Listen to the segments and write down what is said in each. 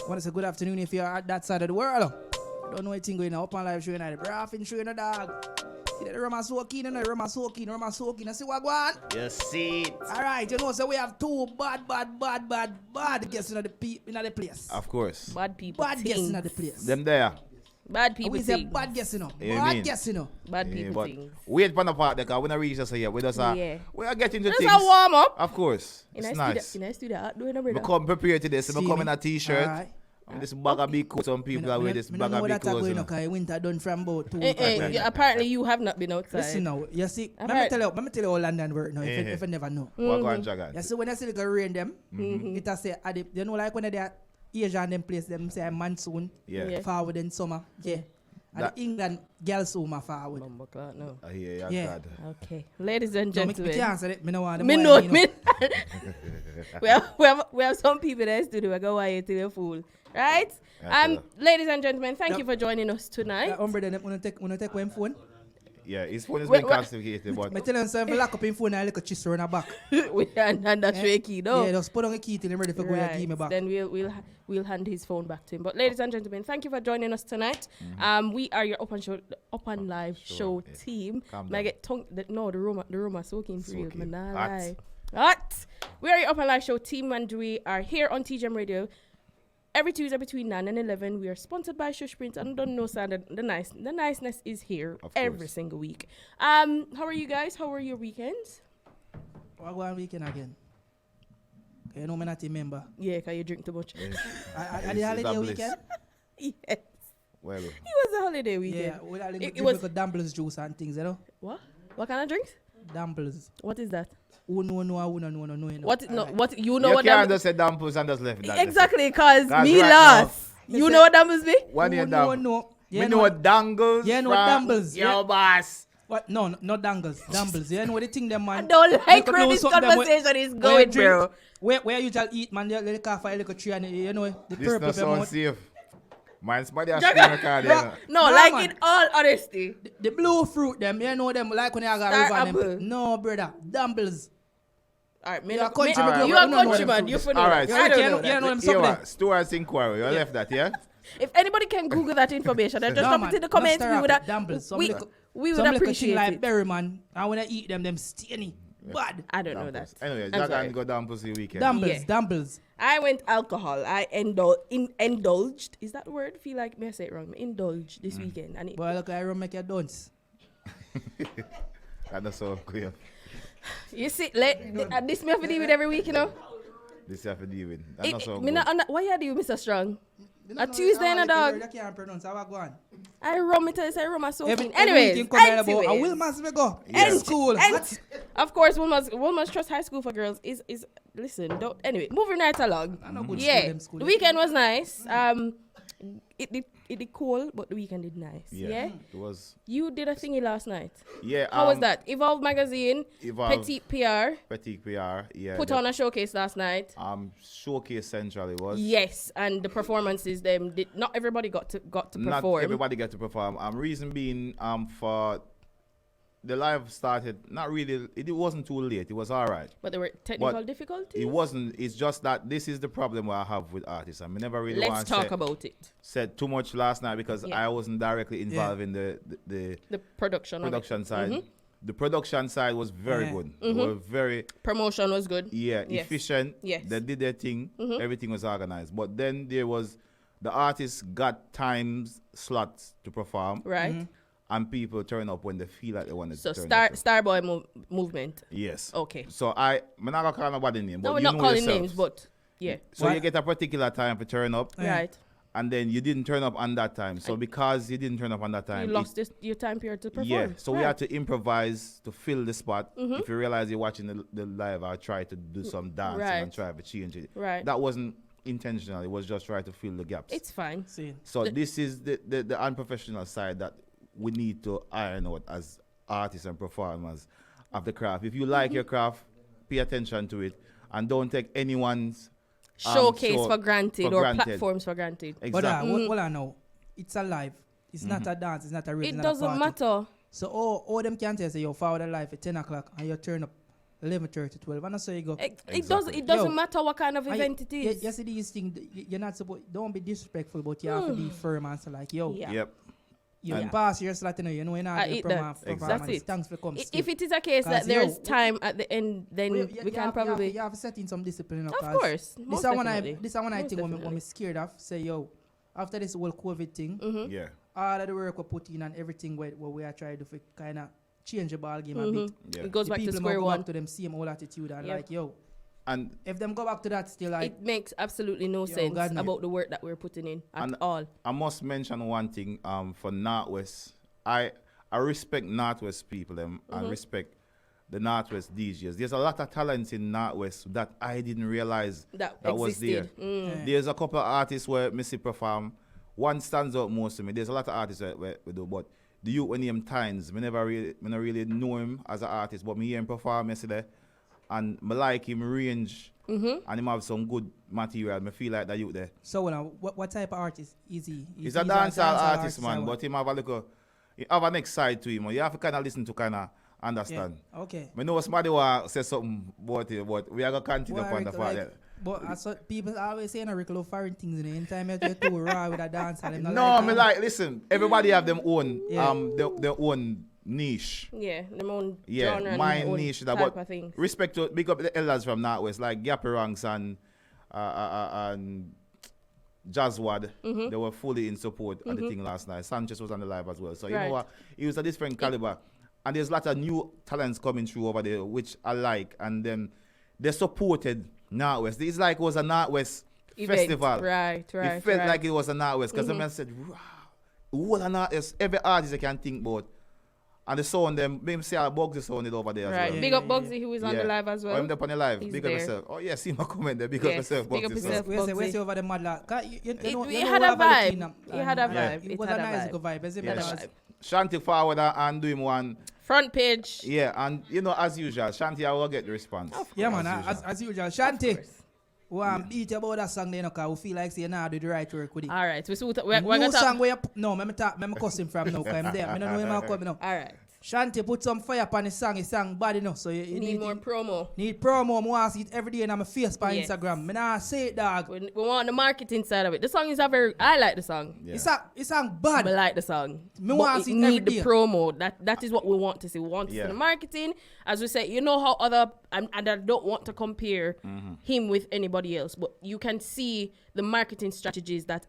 want to say good afternoon if you're at that side of the world. Don't know anything going on. Upnlive show tonight. Braffin show in the dog. You know, Roma soaking, Roma soaking. I see what go on. You see it. Alright, you know, so we have two bad guests in the place. Of course. Bad people. Bad guests in the place. Them there. Bad people. We say bad guests, you know. Bad guests, you know. Bad people things. Wait for the part because we don't reach us here. We just we are getting to That's things. a warm up. Of course. It's nice. In a studio, We come prepared to this. We come in a t-shirt. Alright. This bag of big coat. Some people are wearing this bag of big clothes. Winter done from about 2 apparently you have not been outside. Listen now, you see, let me tell you how London work now, if you never know. What go on, Jagan? You see, when I see the rain them, it has say, you know, like when they are Asian them place, them say monsoon, forward in summer, and England girls summer forward. No. I hear you, God. Okay, ladies and gentlemen. I can't answer it. We have some people there to do. I go away till you're full. Right? Ladies and gentlemen, thank you for joining us tonight. Hombre, then wanna take one phone? Yeah, his phone is being confiscated, but I tell him, so if you lock up in phone, I look at you on the back. And that's your key, no? Yeah, just put on a key till I'm ready for go and give me back. Then we'll hand his phone back to him. But ladies and gentlemen, thank you for joining us tonight. We are your Upnlive show team. I get the room are soaking for you. Hot. We are your Upnlive show team, and we are here on TGM Radio every Tuesday between 9 and 11. We are sponsored by Shush Print, and don't know, sir, the niceness is here every single week. How are you guys? How are your weekends? What go on weekend again? You know me not a member. Yeah, because you drink too much. At the holiday weekend? Yes. Well, It was a holiday weekend. Yeah, it was dumplings juice and things, you know? What? What kind of drinks? Dumplings. What is that? No. What? No, Right. what? You know you what? can't just say dumplings and just left that. Exactly, because me right lost. You know what dumplings be? What do you No. You know what dangles? Yeah, no dangles. Yo, boss. What? No, not dangles. Dumbles. You know what the thing them, man? I don't like where this something conversation is going, bro. Where you just eat, man, the coffee, like a tree, and you know, the This purple not so mouth. safe. Mine's body a screen card. No, Nah, like man. in all honesty. The blue fruit, them, you know them, like when you got Star river, apple. them. No, brother. Dumbles. All right, You are countryman, you are you don't know countryman. them You fruits. know All that. right, I don't you know know that. them You something. Stuart's inquiry. You left that, yeah? If anybody can Google that information and just No, drop man, it in the not comments, stir we up would it, dumplings. Some we little- would some little appreciate thing like it. berry, man. And when I eat them stainy. Bad. I don't know that. Anyway, I'm Jack sorry. and go down pussy weekend. Dumplings. I went alcohol. I indulged. Is that the word? Feel like me I say it wrong. Indulged this weekend, and it, Boy, look, I make you dance. That's so clear. you see, this me have to deal with every week, you know. This you have to deal with. That's not so good. Why you do, Mr. Strong? A Tuesday and a dog. I can't pronounce how I go on. I rum it. I say rum. I so Every clean. Anyways, I will must go. Yeah. School. Of course, Wilma's Trust High School for Girls is listen. Don't anyway. Moving right along. I know good Yeah, school, the weekend was nice. It did cold, but the weekend did nice. Yeah. It was. You did a thingy last night. Yeah. How was that? Evolve Magazine, Petit PR, Petit PR. Yeah. put on a showcase last night. Showcase Central it was. Yes, and the performances not everybody got to perform. Not everybody got to perform. Reason being, for the live started not really. It wasn't too late. It was all right. But there were technical difficulties. It wasn't. It's just that this is the problem I have with artists. I mean, never really Let's want to talk about it. said too much last night because I wasn't directly involved in the production side. Mm-hmm. The production side was very good. They were very promotion was good. efficient. Yes. They did their thing. Everything was organized. But then there was the artists got times slots to perform. Right. And people turn up when they feel like they want to So turn up. Starboy movement. Yes. Okay. So I'm not gonna call nobody name, but No, we're you not know calling yourself. names, but yeah. So you get a particular time to turn up. Right. And then you didn't turn up on that time. So because you didn't turn up on that time, You lost your time period to perform. yeah. So we Right. had to improvise to fill the spot. If you realize you're watching the live, I try to do some dancing and Right. try to change it. Right. That wasn't intentional. It was just trying to fill the gaps. It's fine. So this is the unprofessional side that we need to iron out as artists and performers of the craft. If you like your craft, pay attention to it and don't take anyone's Showcase show for granted for or granted. platforms for granted. Exactly. But what I know, it's a live. It's not a dance. It's not a race. It doesn't matter. So all them can tell say you forward a live at 10 o'clock and you turn up 11:30, 12. And that's how you go. It doesn't matter what kind of event it is. Yes, it is thing. You're not supposed. Don't be disrespectful, but you have to be firm and say like, yo. Yeah. Yep. You pass your slot, you know, you're not That's it. Thanks for coming. If it is a case that there's time at the end, then we can probably. You have to set in some discipline. Of course. This is one I think when I'm scared of. Say, yo, after this whole COVID thing, Yeah. all of the work we put in and everything what we are trying to do kind of change the ball game a bit. Yeah. It goes The back to people square go one. back to them same old attitude and like, yo, And if them go back to that still like, It makes absolutely no sense God, no. about the work that we're putting in at And all. I must mention one thing for Northwest. I respect Northwest people them and respect the Northwest DJs. There's a lot of talents in Northwest that I didn't realize That was there. existed. There's a couple of artists where Missy perform. One stands out most to me. There's a lot of artists where we do, but the youth when name Times, me not really know him as an artist, but me hear him perform yesterday, and me like him range, and him have some good material. Me feel like that youth there. so what type of artist is he? He's a dancehall artist, man, but him have a little, he have a next side to him. You have to kind of listen to kind of understand. Yeah. Okay. I know somebody want say something about it, but we are gonna continue Well, upon the Rick, fact like, that. but I saw people always saying Rick love foreign things in the time you're too raw with a dance and them not No, me that. like listen. Everybody have them own Yeah. their own niche. Yeah, them own Yeah, genre my and their own niche. That type what of things. respect to big up the elders from Northwest like Gappy Ranks and Jazzwad. They were fully in support of the thing last night. Sanchez was on the live as well. So you Right. know what? He was a different caliber. And there's a lot of new talents coming through over there, which I like. And then they supported Northwest. It's like it was a Northwest Event. festival. Right. It felt like it was a Northwest because the man said, wow, what a Northwest, every artist I can think about. And the sound them, maybe say I Bugsy sound it over there Right. as well. Big up Bugsy who is on the live as well. I'm up on the live. He's Big there. up yourself. Oh yeah, see my comment there. Big up Yes, yourself, big up Bugsy. yourself. Where's Bugsy. over the mad lad? It had a vibe. It had a vibe. It It was a had a nice vibe. vibe. As if Yeah. it Had a was- vibe. Shanti forward and do him one. Front page. Yeah, and you know, as usual, Shanti I will get the response. Yeah, man. As As usual. usual. Shanti. Well, beat you about that song then, because we feel like say now do the right work with it. All right. We're New going to song talk. where you no, me cuss him from now, because I'm there. I don't know him coming now. All right. Shanti, put some fire upon his song bad enough. So you Need more promo. Need promo. I want to see it every day in my face by Yes. Instagram. Me nah say it, dog. We want the marketing side of it. The song is I like the song. Yeah. It's song bad. I like the song. Me But want it to see it need every the day. promo. That is what we want to see. We want to see Yeah. the marketing. As we say, you know how other and I don't want to compare him with anybody else, but you can see the marketing strategies that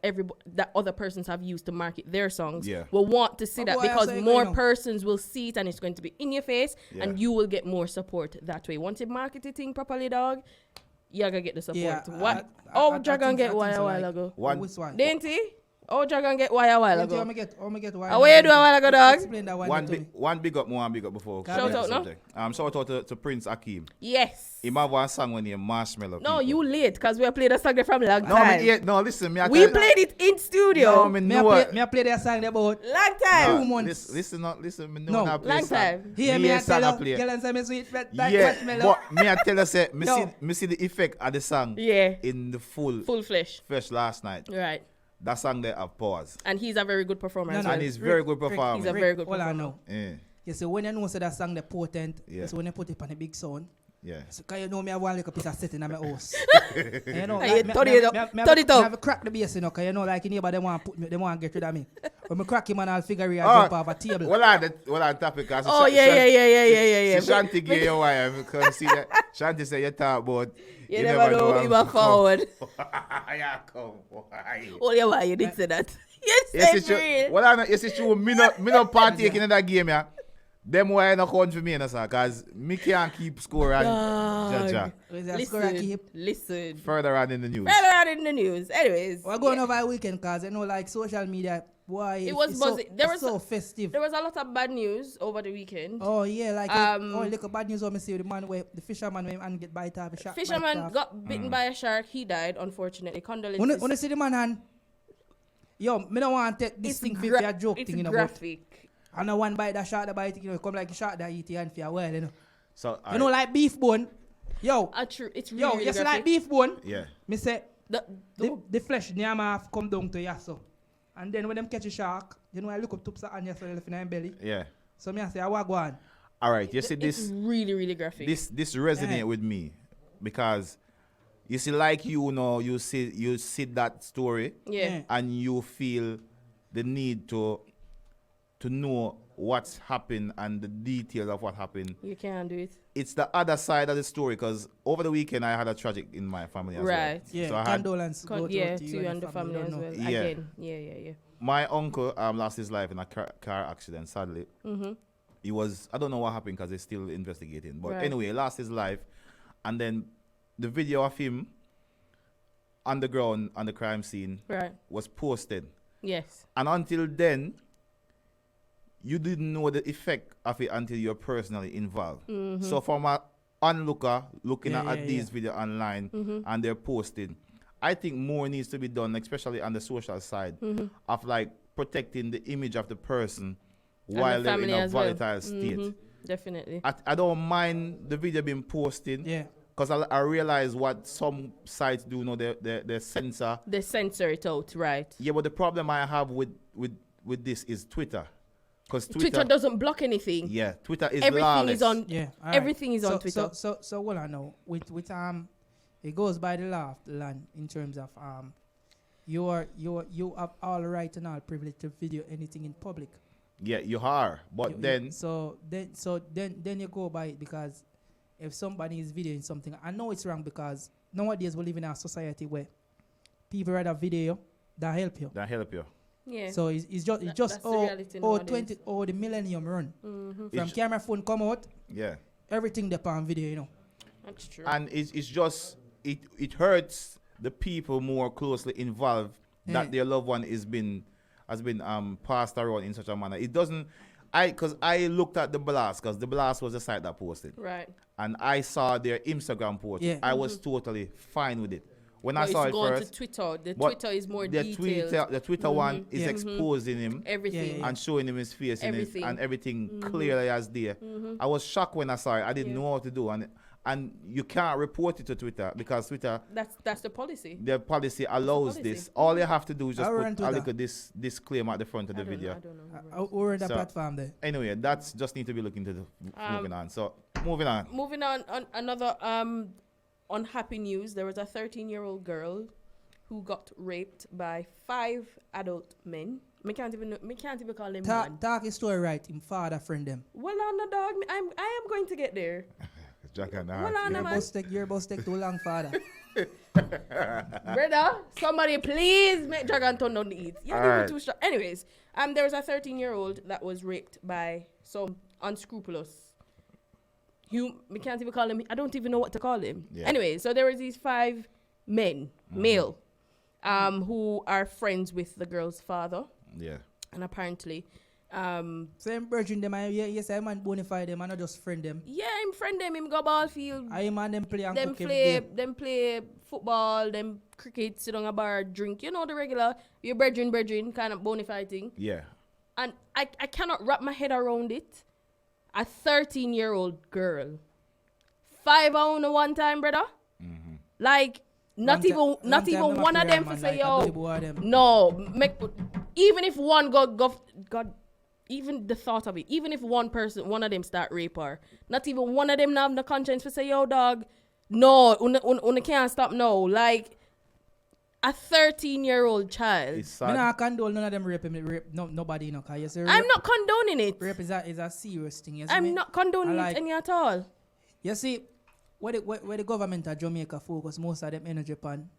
that other persons have used to market their songs. Yeah. We'll want to see Oh, that boy, I because say it more right now. persons will see it and it's going to be in your face Yeah. and you will get more support that way. Once you market the thing properly, dog, you're gonna get the support. Yeah, What? I Dragon think- get I why think a so, while like- ago. One. Which one? Didn't he? Dragon get why a while Let ago. me get why. What you do a while ago, dog? Explain that One to me. big up before. Shout we get out, to no? subject. Shout out to Prince Akeem. Yes. He have one song when he Marshmallow. No, people. you late because we have played a song there from long No, time. no, listen, me. I We tell- played it in studio. No, me know what. Me I play that song about Long time. 2 months. Listen, me know No, when I play long song. time. Here me I song tell play. you, girl and say me sweet fat Yeah, marshmallow. but me I tell you, say, No. me see the effect of the song Yeah. in the full Full flesh. fresh last night. Right. That song there have pause. And he's a very good performer No, as no. well. And he's very good Rick, performer. He's a very good All I performer. know. Yeah, You see, when you know say that song the potent, Yeah. so when you put it on a big sound, yeah. so can you know me I want like a piece of setting in my house. And you know, Hey, like, turn it up, turn it up. I have a crack the bass, you know, cause you know, like neighbor they want to get rid of me. When I crack him and I'll figure it Oh, out, jump off a table. Well, I topic. Oh, yeah. Shanti give you why because see that Shanti say you talk about. You never know how him a forward. Yeah, come. Why? Oh, yeah, why you did say that? Yes, Yes, it's it's true. real. Well, I know, yes, it's true. Me not partaking in that game, yeah. Them why not count for me, you know, sir, because me can't keep score and Dog. Jaja. Listen. Further on in the news. Further on in the news. Anyways. We're going over a weekend, cause you know, like social media, boy, It was it's buzzing. There was so festive. There was a lot of bad news over the weekend. Oh yeah, like little bad news. What me see the man where the fisherman when and get bite off. Fisherman got bitten by a shark. He died, unfortunately. Condolences. When you see the man hand, yo, me don't want to take this thing for a joke it's thing, you know. graphic. But I know one bite that shark that bite, you know, come like a shark that eat your hand for a while, you know. So, You know, like beef bone. Yo, It's really, yo, really you see graphic. like beef bone. yeah. Me say The- the flesh near my come down to your so. And then when them catch a shark, you know I look up to and you so left in their belly. Yeah. So me I say I walk on. All right, you see It's this really, really graphic. this resonate with me because you see, like you see that story, Yeah. and you feel the need to know what's happened and the details of what happened. You can't do it. It's the other side of the story because over the weekend I had a tragic in my family as well. Right. Yeah, So I had condolence go To to you and the family as well. Yeah. Again. Yeah. my uncle lost his life in a car accident, sadly. Mm-hmm. He was, I don't know what happened because they're still investigating. But Right. anyway, he lost his life. And then the video of him on the ground on the crime scene Right. was posted. Yes. And until then, you didn't know the effect of it until you're personally involved. Mm-hmm. So from an onlooker looking Yeah, at yeah, these videos online Mm-hmm. and they're posted, I think more needs to be done, especially on the social side, Mm-hmm. of like protecting the image of the person And while the they're in family a as well. volatile state. Mhm. Definitely. I don't mind the video being posted Yeah. because I realize what some sites do know, they censor. They censor it out, right? Yeah, but the problem I have with this is Twitter. Because Twitter doesn't block anything. yeah, Twitter is Everything lawless. is on. Yeah. all right. Everything is on So- Twitter. So what I know with it goes by the law of the land in terms of you have all right and all privilege to video anything in public. Yeah, you are. But then then you go by it because if somebody is videoing something, I know it's wrong because nowadays we live in a society where people rather video than help you. that help you. Yeah. So it's just That's the reality nowadays. the millennium run. Mhm. From It's- camera phone come out, Yeah. everything depend on video, you know. That's true. And it's just it hurts the people more closely involved Yeah. that their loved one has been passed around in such a manner. It doesn't because I looked at the blast because the blast was the site that posted. Right. And I saw their Instagram post. Yeah. I was totally fine with it. When I But saw it's it gone first, to Twitter. The but Twitter is more the detailed. the Twitter one is Yeah. exposing him Everything. Yeah. and showing him his face Everything. and everything clearly as there. I was shocked when I saw it. I didn't Yeah. know what to do, and you can't report it to Twitter because Twitter, That's the policy. their policy allows policy. this. All you have to do is just How put run a Twitter? little disclaimer at the front of the video. I don't know. We're in the So- platform there. Anyway, that's just need to be looked into. Moving on. So moving on. Moving on another unhappy news. There was a 13-year-old girl who got raped by 5 adult men. Me can't even call them man. Talk his story right, him father friend them. Well, on the dog, I am going to get there. Jack and Well, on Your man. bus take too long, father. Brother, somebody please make Dragon turn down the heat. You're doing Alright. too strong. Anyways, there was a 13-year-old that was raped by some unscrupulous. We can't even call him. I don't even know what to call him. Yeah. Anyway, so there was these 5 men, male, who are friends with the girl's father, Yeah. and apparently, Same virgin them, yes, I man bonify them, I not just friend them. yeah, him friend them, him go ball field. I man them play and Them cook every day. play football, them cricket, sit on a bar, drink. You know the regular, your brethren kind of bonafide thing. Yeah. And I cannot wrap my head around it. A 13-year-old girl, 5 on one time, brother. Like not even one of them for say yo. No, even if one God, even the thought of it, even if one of them start rape her, not even one of them have the conscience for say yo dog. No, una can't stop now. Like a 13-year-old child. It's I sad. not condone none of them rape nobody, you know, cause you see, I'm not condoning it. rape is a serious thing. You see I'm me? not condoning I like- it any at all. You see, where the government of Jamaica focus most of them energy upon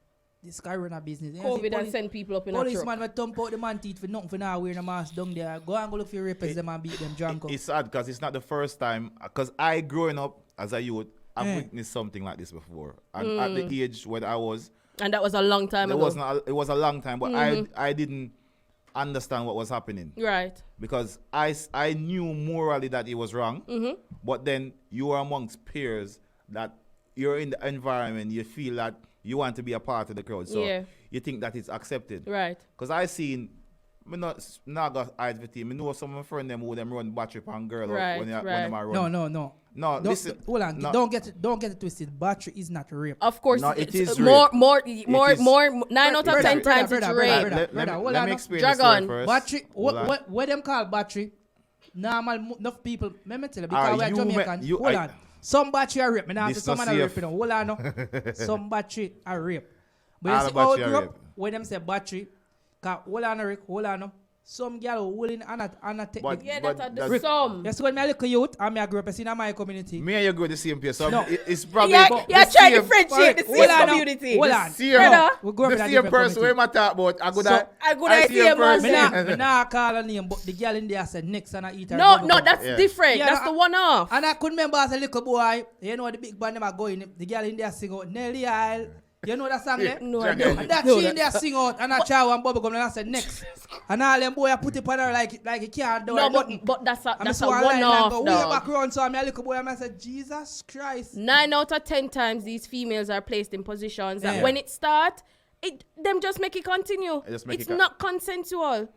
this corona business. You see, COVID and send people up in a truck. policeman will thump out the man teeth for nothing for now wearing a mask down there. Go and go look for rapists them and beat them drunk up. It's sad because it's not the first time. Because I, growing up as a youth, I've Yeah. witnessed something like this before. And at the age when I was, And that was a long time it ago. was a long time, but I didn't understand what was happening Right. because I knew morally that it was wrong. But then you are amongst peers that you're in the environment, you feel that you want to be a part of the crowd, so Yeah. you think that it's accepted. Right. Because I seen, me not got eyes for team. I know some of my friend them who them run battery pan girl Right, when right. them are run. No. No, Don't, listen. hold on. no, Don't get it twisted. Battery is not rape. Of course, No, it it's is more, rape. more, is- more. 9 out of Brother, 10 times brother, it's brother, rape. brother. Let hold me on. explain Drag the story on. first. Battery. Hold on. What them call battery? normal enough people. Let me tell you, Alright, because we are you Jamaican. you- Hold I- on. Some battery are rape. Me not This say some not man are safe. rape. Hold on, no. Some battery are rape. But All you see, battery old are group, rape. when them say battery, cause hold on, Rick, hold on, no. Some girl willing and not take But- the. Yeah, but that's the that's- sum. Yes, when me a little youth, and me a grew up in my community. Me and you go to the same place. So No. it's probably Yeah, the yeah, try to same- differentiate the Hold same on, community. hold on. same- Brother, We grew up the in a same different person community. we talk about. I go So, that. I go I that see a same person. man. Me not call her name, but the girl in there said next and I eat her. No, bubble no, gum. that's Yeah. different. Yeah, That's no, the one off. And I could remember as a little boy, you know the big band them are going, the girl in there sing out Nelly Isle. You know that song there? No, I Dragon. don't. And that No, she in there sing out and I chow and bubble gum and I said next. And all them boy I put it on her like it can't do No, it, nothing. but that's a And one off, go way back dog. around, so I'm a little boy and I said, Jesus Christ. 9 out of 10 times these females are placed in positions that Yeah. when it start, them just make it continue. Just make It's it not consensual.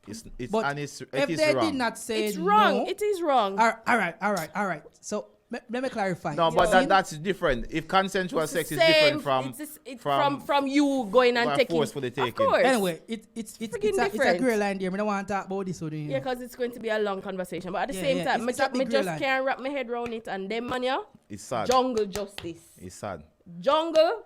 It's But and it's if it is they wrong. did not say It's wrong. no, It is wrong. all right. So let me clarify. No, but See? that's different. If consensual It's sex the is different same. from It's from you going and by taking. forcefully taking. Of course. Anyway, it's Friggin' a different. gray line there. I don't want to talk about this one. Yeah, because it's going to be a long conversation. But at the Yeah, same yeah, time, it's a big me just line. can't wrap my head around it. And them man, yeah, It's sad. jungle justice. It's sad. Jungle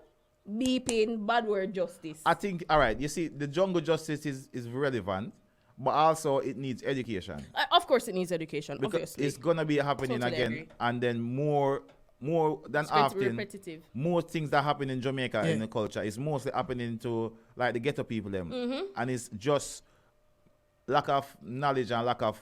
beeping bad word justice. I think, all right, you see, the jungle justice is relevant, but also it needs education. Of course, it needs education. Because Obviously, it's going to be happening Totally again. agree. And then more than It's going to be often, repetitive. more things that happen in Jamaica Yeah. in the culture is mostly happening to like the ghetto people them. Mm-hmm. And it's just lack of knowledge and lack of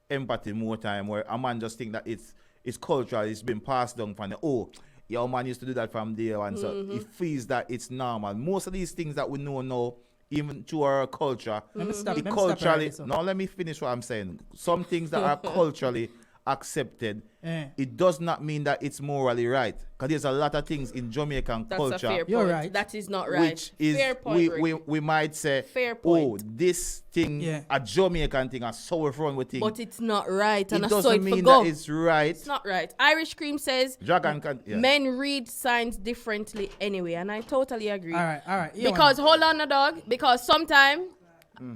empathy more time where a man just think that it's cultural, it's been passed down from the your man used to do that from day one. So Mm-hmm. he feels that it's normal. Most of these things that we know now, even to our culture, Let me stop. it Let me stop culturally right there, so. now let me finish what I'm saying. Some things that are culturally accepted, Eh. it does not mean that it's morally right. Because there's a lot of things in Jamaican That's culture a fair point. You're right. That is not right. which is fair point, Rick. we might say, Fair oh, point. this thing, Yeah. a Jamaican thing, a sour front with thing. But it's not right, and it I saw doesn't it mean go. that it's right. It's not right. Irish Cream says Dragon can, yeah. men read signs differently anyway, and I totally agree. All right. Yeah, Because hold on, a dog. Because sometimes,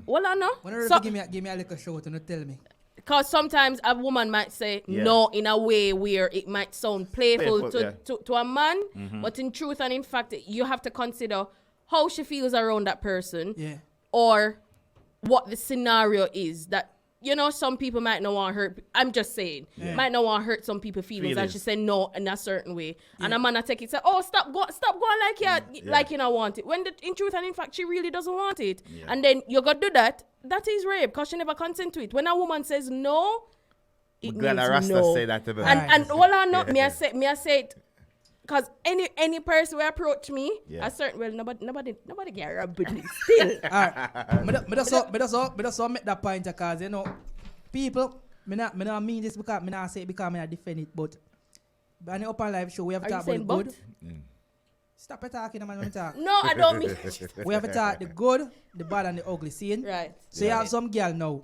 hold on, no. whenever So- give me a little shout and tell me. Because sometimes a woman might say Yeah. no in a way where it might sound playful, Playful, yeah. to a man, but in truth and in fact, you have to consider how she feels around that person Yeah. or what the scenario is. That, you know, some people might not want to hurt. I'm just saying, Yeah. might not want to hurt some people's feelings, and she Feelings. said no in a certain way, and Yeah. a man I take it say, oh, stop going like you Yeah. like you don't want it. When in truth and in fact, she really doesn't want it, Yeah. and then you got to do that. That is rape because she never consent to it. When a woman says no, it Glad means a Rasta no. say that to me. And hold on, no, Yeah. me I say it, cause any person will approach me, Yeah. a certain nobody can rub with me still. All right. Me just so make that point because you know people. Me not mean this because me not say it because me not defend it, but on the Upnlive show we have to Are you talk about the saying good. but? Stop it talking, man. When we talk. No, I don't mean it. We have to talk the good, the bad, and the ugly. Seeing. Right. So you have some girl now.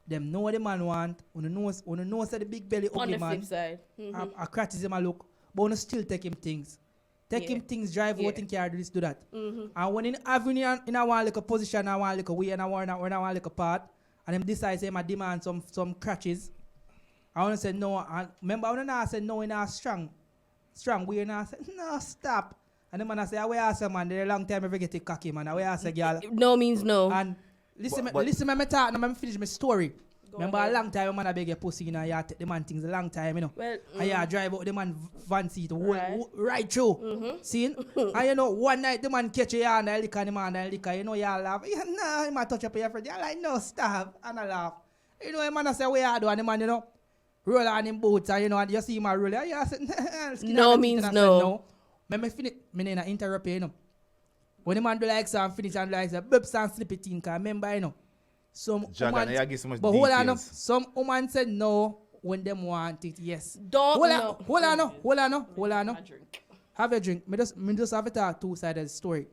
Them know what the man want. When know say the big belly On ugly the man. flip side. Mhm. I criticism a look, but you still take him things. Take Yeah. him things, drive Yeah. out and carry do this, do that. Mhm. And when in avenue in a one like a position, I want like a way, and I want like a part, and him decide say I demand some crutches. I want to say no. And remember when I said no, in a strong way, and I said no, stop. And the man I say, I will ask a man, there a long time ever get a cocky man. I will ask a girl. No means no. And listen, But- listen, me talk, and I finish my story. Go Remember ahead. a long time, a man I beg your pussy, you know, you take the man things a long time, you know. Well, And you drive out the man van seat Right. right through. See? And you know, one night the man catch you and I lick and the man and lick, you know, you laugh. Yeah, nah, he might touch up your friend. You're like, no, stop. And I laugh. You know, the man I say, where I do, and the man, you know, roll on him boots, and you know, and you see him a roll. And you say, No means no. Me finish, me not interrupt you, you know. When the man do like some finish and like some bubs and slip it in, cause remember, you know, some Dragon, woman, you give so much but hold on, no, details. some woman said no when them want it, yes. Don't Hold know. on, hold on, no. Have a drink. Me just have it a two-sided story.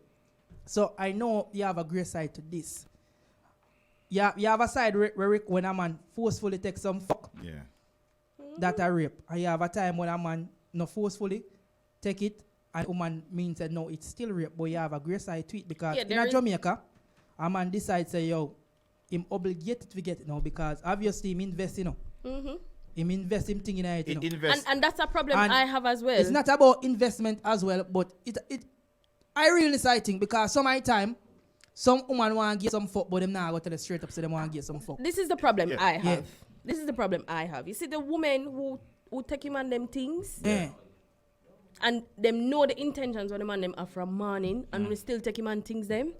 So I know you have a great side to this. You have a side where when a man forcefully takes some fuck, Yeah. that a rape. And you have a time when a man no forcefully take it and woman means that no, it's still rape, but you have a great side to it because Yeah, in there a is- Jamaica, a man decides say, yo, him obligated to get it now because obviously him invest, you know. Him invest him thing in it. You know. Invest. And that's a problem And I have as well. It's not about investment as well, but I really think because some of the time, some woman want to get some fuck, but them now go to the straight up, so them want to get some fuck. This is the problem I have. Yeah. This is the problem I have. You see the women who take him on them things, and them know the intentions when the man them are from morning, and we still take him on things them.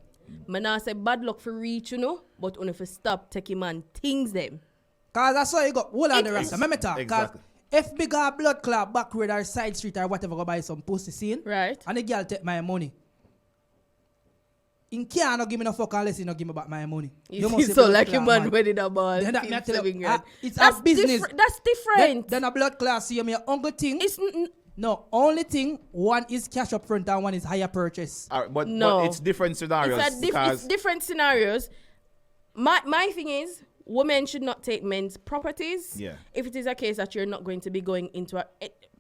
Man, I say bad luck for reach, you know, but only for stop take him on things them. Cause that's why you got whole on the rasta. Let me talk. Exactly. Cause if big blood clot back road or side street or whatever go buy some pussy scene, Right. and the girl take my money. In can't no give me no fuck unless you no give me back my money. You must feel say so blood like a clot, man winning a ball. Then that me I tell you, it's that's a business. That's different. Then a blood class see me uncle thing. It's No, only thing, one is cash up front and one is higher purchase. But No. it's different scenarios. it's different scenarios. My thing is, women should not take men's properties. Yeah. If it is a case that you're not going to be going into a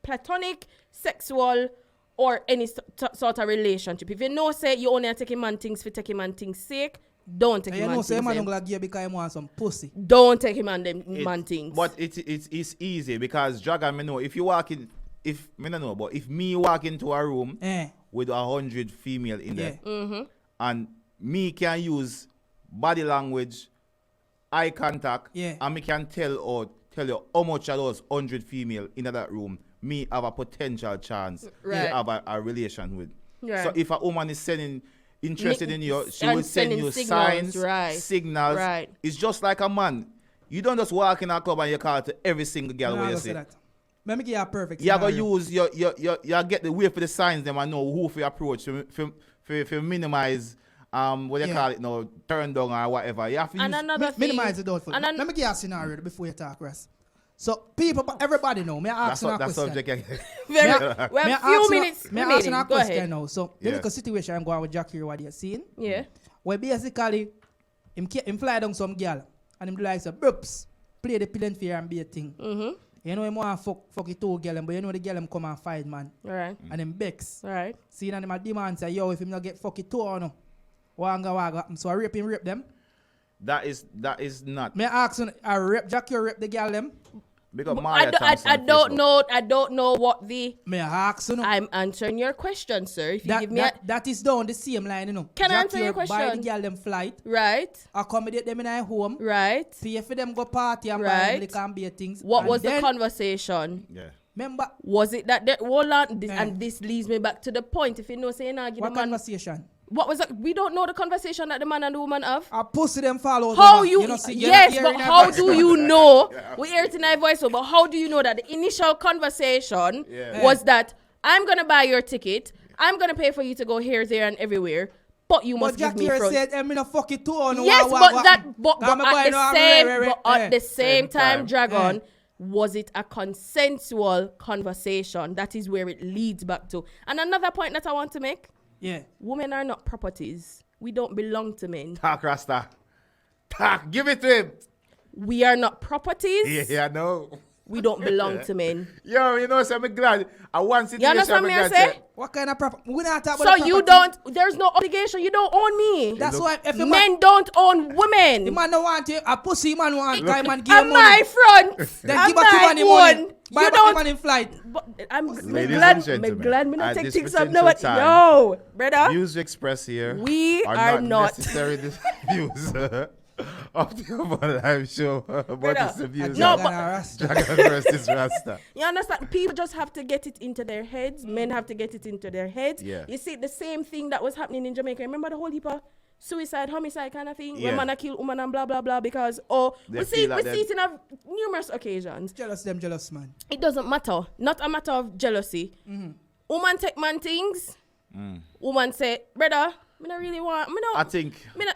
platonic, sexual, or any sort of relationship. If you know, say you only are taking man things for taking man things sake, don't take And him you on know, say things. man them. don't give because he want some pussy. Don't take him on them man things. But it's easy because Dragon, me know if you walk in, me don't know, but if me walk into a room with 100 female in there, and me can use body language, eye contact, and me can tell you how much of those 100 female in that room me have a potential chance to have a relation with. Right. So if a woman is interested in you, she and will send you signals, signs, signals. Right. It's just like a man. You don't just walk in a club and you call to every single girl where you see. Let me give you a perfect You scenario. gotta use you get the way for the signs them and know who for approach for minimize what you call it now, turn down or whatever. You have to And use another thing. Minimize it out for Let me give you a scenario before you talk, Russ. So everybody know. May I ask you a question? subject. We have a few minutes May I ask you remaining. a Go question ahead. now? So the little situation I'm going with Jackie, what you're seeing? Yeah. Where basically him fly down some girl and him do like say, "Brups, play the pillen fear and be a thing." You know him want fuck it two girl, but you know the girl him come and fight man. All right. And him bex. All right. See and him a demand say, yo, if him not get fuck it two or no, waga. So I rape them. That is not May I ask you, I rape Jackie or rape the girl them? because I don't know what the. May I ask you? I'm answering your question, sir. If you give me that is down the same line, you know. Can I answer your Buy question? the girl them flight, right, accommodate them in their home, right. pay for them go party and buy Right. them liquor and beer things. What and was the then, conversation? Yeah. Remember, Was it that hold on, and this leads me back to the point. If you know, say now give what the man. conversation? What was that? We don't know the conversation that the man and the woman have. I pussy them follow. How you? know, see, Yes, you're but hearing how that do you know? We hear it in our voice, but how do you know that the initial conversation was that I'm gonna buy your ticket, I'm gonna pay for you to go here, there, and everywhere, but you must give me front. said, "I'm gonna fuck it too." Or no, Yes, but at the same time, time. Dragon, was it a consensual conversation? That is where it leads back to. And another point that I want to make: women are not properties. We don't belong to men. Talk, Rasta. Talk. Give it to him. We are not properties. Yeah, I know. We don't belong to men. Yo, you know, so I'm glad. I want You understand me? I say. What kind of property? We not talk about So the you property. don't. There's no obligation. You don't own me. That's why if the Men don't own the women. man don't want you, a pussy man want guy man give On him my money. front. Then On give back the my money own. money. Buy You back the don't. man in flight. But I'm Ladies glad. and gentlemen, I'm glad me not at take this things up. potential No, time, yo, brother. Views expressed here We are not. necessarily the views of the Upnlive show, but it's the views No, of but- Dragon versus Rasta. You understand? People just have to get it into their heads. Men have to get it into their heads. Yeah. You see, the same thing that was happening in Jamaica. Remember the whole heap of suicide, homicide kind of thing? Yeah. When man a kill woman and blah, blah, blah. Because, They we see feel like it in numerous occasions. Jealous man. It doesn't matter. Not a matter of jealousy. Woman take man things. Woman say, brother, me not really want. I think.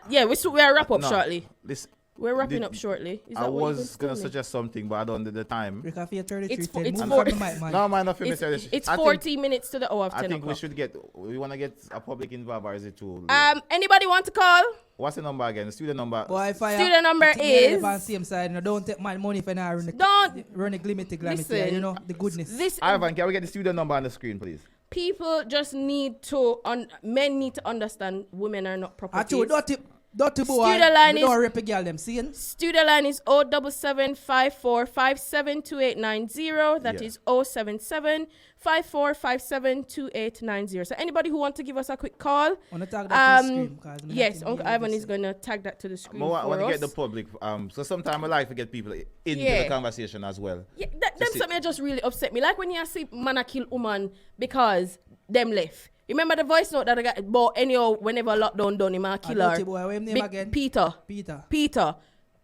Yeah, we'll wrap up No, shortly. Listen, We're wrapping up shortly. Is I that what you was going to suggest something, but I don't have the time. Rick, I feel 33. It's Move four- from the mic, man. No, man, nothing. It's 40 minutes to the hour of 10 I think o'clock. we want to get a public involved, or is it too? Anybody want to call? What's the number again? The student number. Boy, if I Student number is- on same side, you know, don't take my money if I not run the Don't- run the glimity, Listen, you know, the goodness. This Ivan, can we get the student number on the screen, please? people just need to men need to understand women are not I properties. told don't tip. Dirty boy. Studio line Don't is rip a girl them. See? Studio line is 07754572890. That is 07754572890. So anybody who want to give us a quick call, Wanna tag that to the screen, yes, Uncle Ivan is gonna tag that to the screen. I want to us. get the public. So sometimes I like to get people into the conversation as well. Yeah, them something just really upset me. Like when you see man a kill woman because them left. Remember the voice note that I got? But anyhow, whenever lockdown done, him a kill her. Dirty boy, what him name again? Peter. Peter.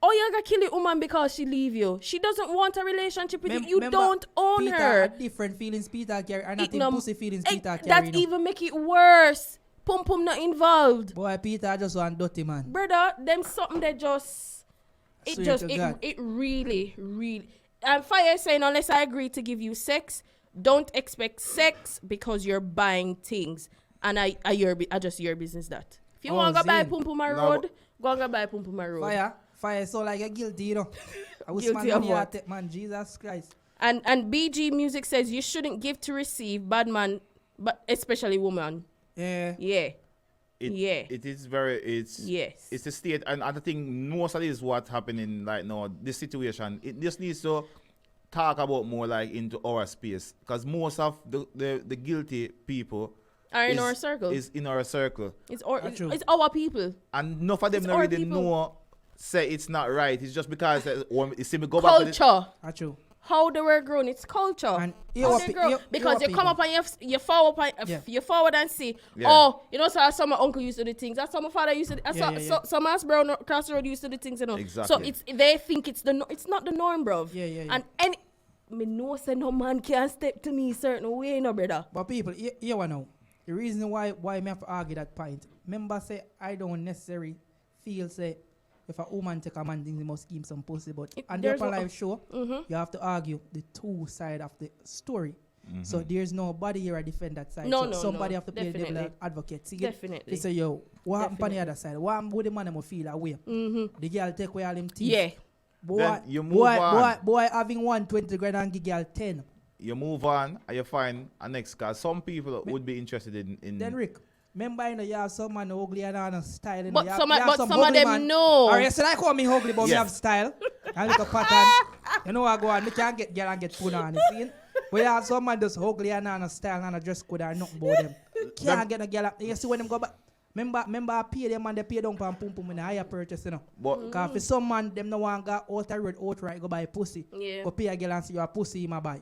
Oh, you gonna kill a woman because she leave you. She doesn't want a relationship with you. You Remember, don't own Peter her. had different feelings Peter carry, and not in pussy feelings Peter carry. That even make it worse. Pum pum not involved. Boy, Peter just one dirty man. Brother, them something that just it really. And Fire is saying, unless I agree to give you sex, don't expect sex because you're buying things. And I just your business that. If you want to go buy Pum Pum Road, go buy Pum Pum Road. Fire, so like you're guilty, you know. I was Guilty of what? Man, Jesus Christ. And BG Music says you shouldn't give to receive, bad man, but especially woman. Yeah. It is very, it's a state, and I think most of this is what's happening right now, this situation, it just needs to talk about more like into our space, because most of the guilty people are in our circle. Is in our circle. It's our people. And enough of them don't really know, say it's not right, it's just because, you see me go culture. back to True. How they were grown, it's culture. And because you come up and you forward and see, you know, so some of uncle used to do things, that's some of father used to do, some of us brown across the road used to do things, you know. Exactly. So they think it's not the norm, bro. Yeah. And me know say no man can step to me certain way, no brother. But people, you know, the reason why me have to argue that point, remember say I don't necessarily feel say if a woman take a man, they must give him some pussy. But on the Upnlive show, you have to argue the two side of the story. So there's nobody here to defend that side. Somebody have to play the devil advocate. See, definitely. They say, yo, what happened on the other side? What would the man them feel away? The girl take away all them teeth. Yeah. Boy having 120 grand and give girl 10. You move on and you find a next car. Some people would be interested in Then Rick, remember, you know, you have some man ugly and on style. You know, But you some have of them man. know. Or you say, I call me ugly, but me have style. And look a pattern. You know what I go on, me can't get girl and get put on, you see? But you have some man just ugly and on style and dress good and nothing about them. Can't get a girl. You see when them go back. Remember I pay them and they pay down for pum pum in a higher purchase, you know. Because for some man, them no want to go out the road outright go buy pussy. Yeah. Go pay a girl and see your pussy in my buy.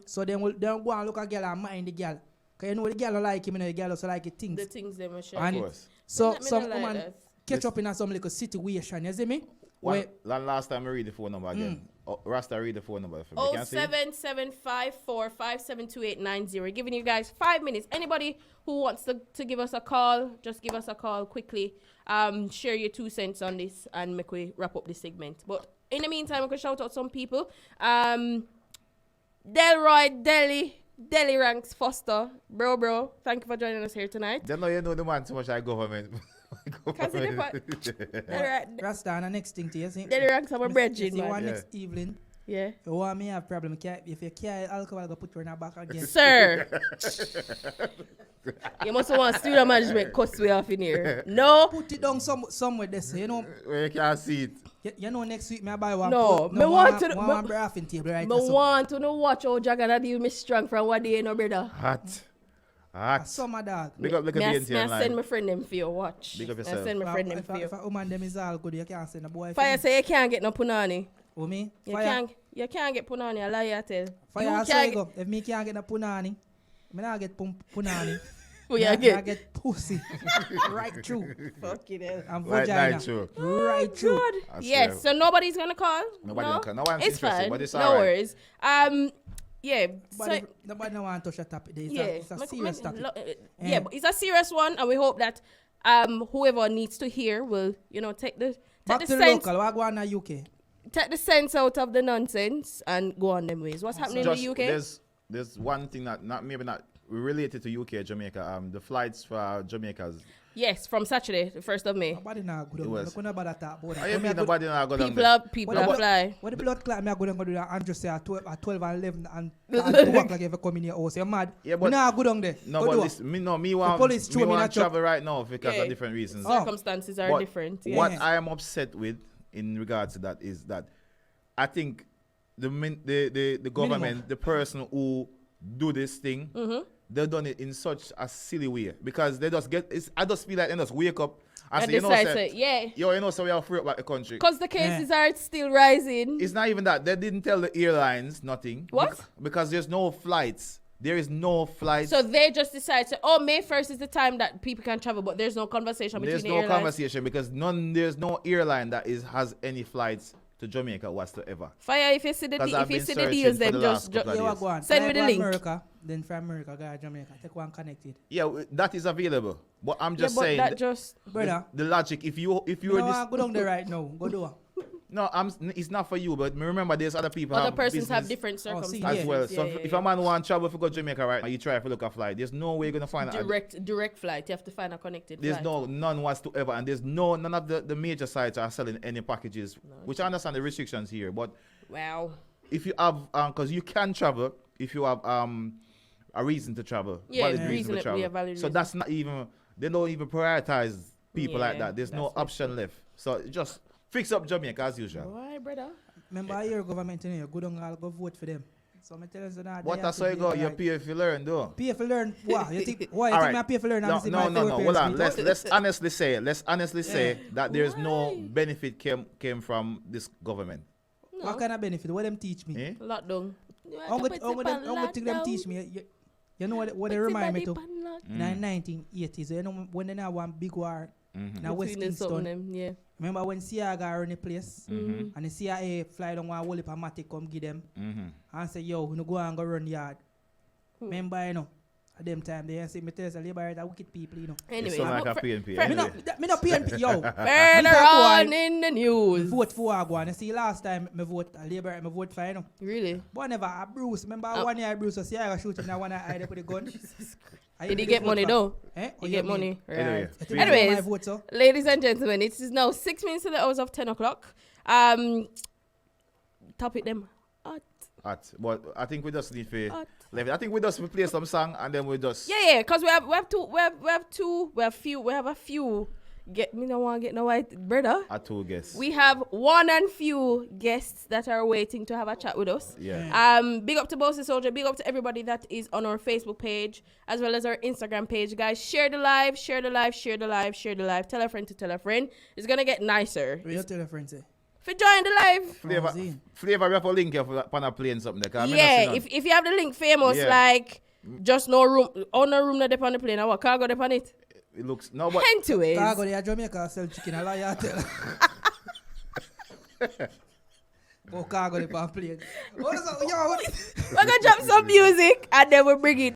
So they will go and look at girl and mind the girl. Because you know the girl don't like him, you know the girl also like the things. The things they must share. And so some like woman that. catch up in some little situation, you see me? Last time I read the phone number again. Rasta, read the phone number for me. 07754572890. Giving you guys 5 minutes. Anybody who wants to give us a call, just give us a call quickly. Share your 2 cents on this and make we wrap up this segment. But in the meantime, we can shout out some people. Delroy, Deli Ranks Foster, bro, thank you for joining us here tonight. Then you know the man too much like government. Rasta, and the next thing to you see. Deli Ranks have a bread, you want next evening. Yeah. If you want me have problem, if you carry alcohol, go put you in a back again. Sir. You must want studio management cuss way off in here. No. Put it down somewhere there, so you know. Where you can't see it. You know next week me I buy one. No, me want to table right. Me want to watch how Jagana deal me strong from what day, no brother. Hot. Summer dog. Big up, me send my friend them for you watch. Big up yourself. I send my friend them for you. If a woman them is all good, you can't send a boy. Fire say you can't get no punani. Who me? You can't get punani. I lie I tell. Fire say go. If me can't get no punani, me not get punani. I get pussy. Right through. Fucking hell. And vagina. Right through. Yes, so nobody's gonna call? Gonna call. No one's it's interested, fine. but it's no alright. worries. Yeah. Nobody don't want to touch a topic. It's a serious topic. Yeah, but it's a serious one, and we hope that whoever needs to hear will, take the back to the sense. Local. What go on in the UK? Take the sense out of the nonsense and go on them ways. What's happening in the UK? There's one thing that not related to UK, Jamaica. The flights for Jamaicans. Yes, from Saturday, the 1st of May. Nobody not good. It was. Nobody talk about I mean, nobody not go down People there. are people are fly. What the blood clot me I go down go do that and just say at 12 and 11 and to work like if you come in your house. You're mad. Yeah, Me but nah go down there. no, Go but do listen, me want police threw me in a truck. travel right now because Yeah. of different reasons. Oh. Circumstances are But different. Yeah. What I am upset with in regards to that is that I think the government, the person who do this thing, they done it in such a silly way because they just I just feel like they just wake up and say, so we are free about the country. Because the cases are still rising. It's not even that. They didn't tell the airlines nothing. What? Because there's no flights. There is no flights. So they just decide to, May 1st is the time that people can travel, but there's no conversation between There's the no airlines. conversation because there's no airline that has any flights to Jamaica whatsoever. Fire, if you see the 'Cause I've been deals, searching for then the just last couple of Yeah, days. what go on. Send me the Fly link. America, then from America, go to Jamaica. Take one connected. Yeah, that is available. But I'm just but saying that just Brother, the logic. If you you were know, this, I go down there right now. Go do it. no, it's not for you. But remember, there's other people. other have persons have business different Oh, see, circumstances. as well. Yeah, So yeah, if yeah. a man want travel to go to Jamaica right now, you try to look a flight. There's no way you're gonna find direct flight, you have to find a connected There's flight. none whatsoever, and there's none of the major sites are selling any packages, which I understand the restrictions here. But Wow. if you have, because you can travel if you have a reason to travel, Yeah, valid reason to reasonably, travel. yeah, valid So reason. that's not even, they don't even prioritize people like Yeah, that. There's no that's option left. So just fix up Jamaica as usual. Why, brother? Remember, I hear government in here. Go down, I'll go vote for them. So I'm telling you that. What that's how you go? You pay if you learn, though. Pay for learn. Why? You think? Why? You All think right. I pay for learn? No. Hold on. Let's honestly say that there's no Why? benefit came from this government. No. What kind of benefit? What them teach me? Eh? Lockdown. How good them teach me? You know what they remind me to? In the 1980s, you know when they had one big war in West Kingston. Yeah. Remember when CIA got run the place Mhm. and the CIA fly down one whole heap of matic come give them Mhm. and say, yo, you go and go run the yard. Remember, you know, at them time they say me tell you, Labour are wicked people, you know. It's Anyway, so like a PNP. Me no PNP, yo. burn Mr. Boy, around in the news. vote for Agwan. You see, last time me vote Labour, me vote for, you know. Really? But never a Bruce. Remember Oh. 1 year Bruce was CIA shooting now one eye with the gun. Did he get money though? Eh? He get money. Anyway. Right. Anyways, Anyways, my vote, so. ladies and gentlemen, it is now 6 minutes to the hours of 10 o'clock. Topic them. But I think we just need to Hot. leave it. I think we just play some song and then we just Yeah, because we have a few. Get me no one get no white brother. two guests. We have one and few guests that are waiting to have a chat with us. Yeah. Big up to Bossy Soldier. Big up to everybody that is on our Facebook page as well as our Instagram page. Guys, share the live. Tell a friend to tell a friend. It's gonna get nicer. What you tell your friends, say? For join the live. Flavor, we have a link here for a plane something there. 'Cause I mean, Yeah, I see none. if you have the link famous, Yeah. like just no room not up on the plane. Or what cargo up on it? It looks no, but Anyways. Cargo, they are Jamaica sell chicken. I lie, I tell. Go cargo, they on plane. What is up? Yo, what? We're gonna drop some music and then we'll bring it